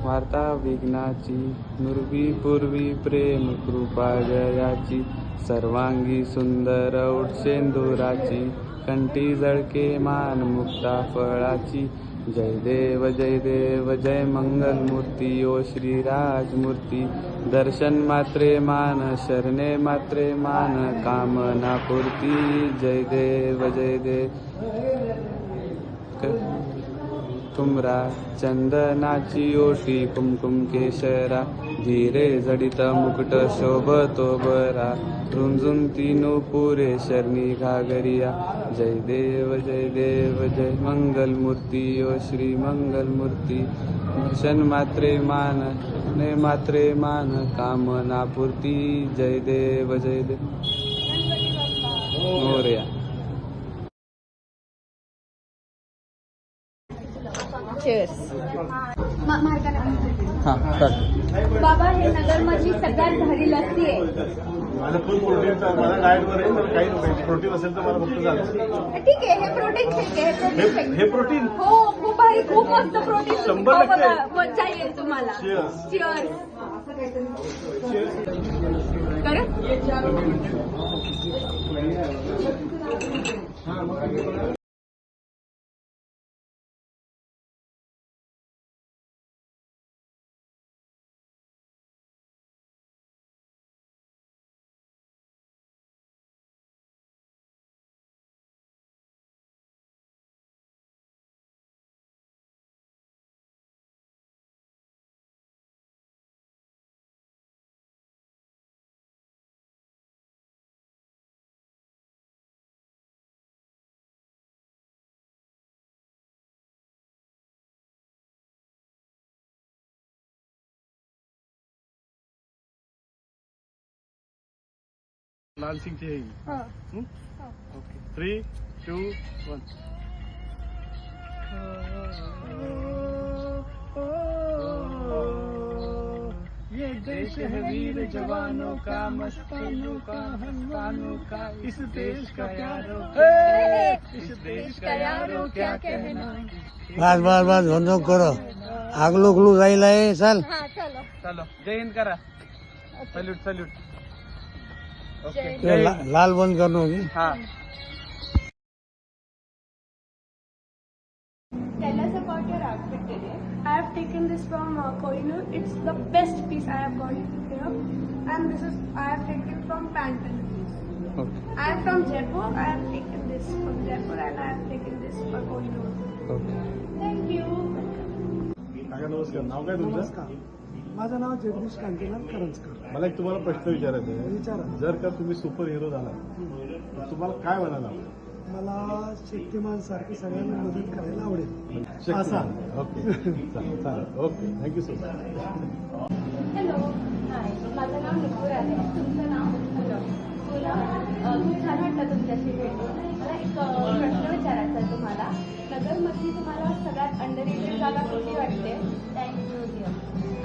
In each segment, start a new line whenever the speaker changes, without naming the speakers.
वार्ता विघ्नाची नुरवी पूर्वी प्रेम कृपा जयाची सर्वांगी सुंदर उठशेंदुराची कंठी जळके मान मुक्ता फळाची जय देव जय मंगल मूर्ती ओ श्रीराजमूर्ती दर्शन मात्रे मान शरणे मात्रे मान कामना पूर्ती जय देव तुमरा चंदनाची ओटी कुमकुम केशरा धीरे जडित मुकुट शोभतो बरा रुंजून तीनो पुरे शरणी घागरिया जय देव जय मंगल मूर्ती ओ श्री मंगल मूर्ती दर्शन मात्रे मान ने मात्रे मान कामना पूर्ती जय देव मोरया.
बाबा हे नगर मधली सगळ्यात भारी लस्सी आहे.
माझं फुल प्रोटीन मला डाएटवर आहे तर काही प्रोटीन असेल तर मला फक्त झालं.
ठीक आहे हे प्रोटीन शेक आहे.
हे प्रोटीन
हो खूप भारी खूप मस्त प्रोटीन.
100%
मजा येईल तुम्हाला. चिअर्स.
लाल सिंगची हे ओके 3, 2, 1. ये देश है वीर जवानों का मस्तानों का हस्तानों का इस देश का यारों इस देश का यारों क्या कहना.
बस बंद करो आगलो गलू जाईल आहे. चल
चलो जय हिंद करा. सल्यूट.
लाल बंद करनो होगी.
हाँ.
Tell us about your outfit today. I have taken this from Kohinoor. It's the best piece I have got here. And this is I have taken from Pantaloons.
Okay.
I am from Jaipur. I have taken this from Jaipur and I have taken this for Kohinoor.
Okay.
Thank you.
काका नमस्कार. नाव काय तुमचं?
माझं नाव जगदीश कांतीलाल करंजकर.
मला एक तुम्हाला प्रश्न विचारायचा आहे.
विचारा.
जर का तुम्ही सुपर हिरो झाला तर तुम्हाला काय म्हणायला आवडेल?
मला शक्तिमान सारखी सगळ्यांना मदत करायला आवडेल.
शक्तिमान. ओके चालेल. Okay thank you so much.
Hello. Hi. माझं नाव निकूर आहे. तुमचं नाव? हॅलो. बोला. खूप छान वाटलं तुमच्याशी भेटून. मला एक प्रश्न विचारायचा आहे तुम्हाला. नगरमधली तुम्हाला सगळ्यात अंडररेटेड जागा कुठली वाटते?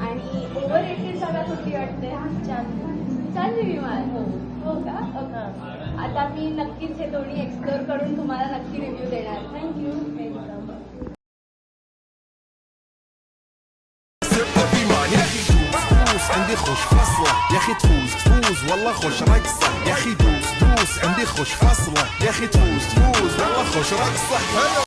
आणि ओव्हररेटेड जागा कुठली वाटते? चांदणी विमान. हो का? ओके. आता मी नक्कीच हे दोन्ही एक्सप्लोर करून तुम्हाला नक्की रिव्ह्यू देणार. थँक्यू.
عندي خوش فصلة يا اخي تفوز والله خوش رقصة يا اخي دوس عندي خوش فصلة يا اخي تفوز والله خوش رقصة.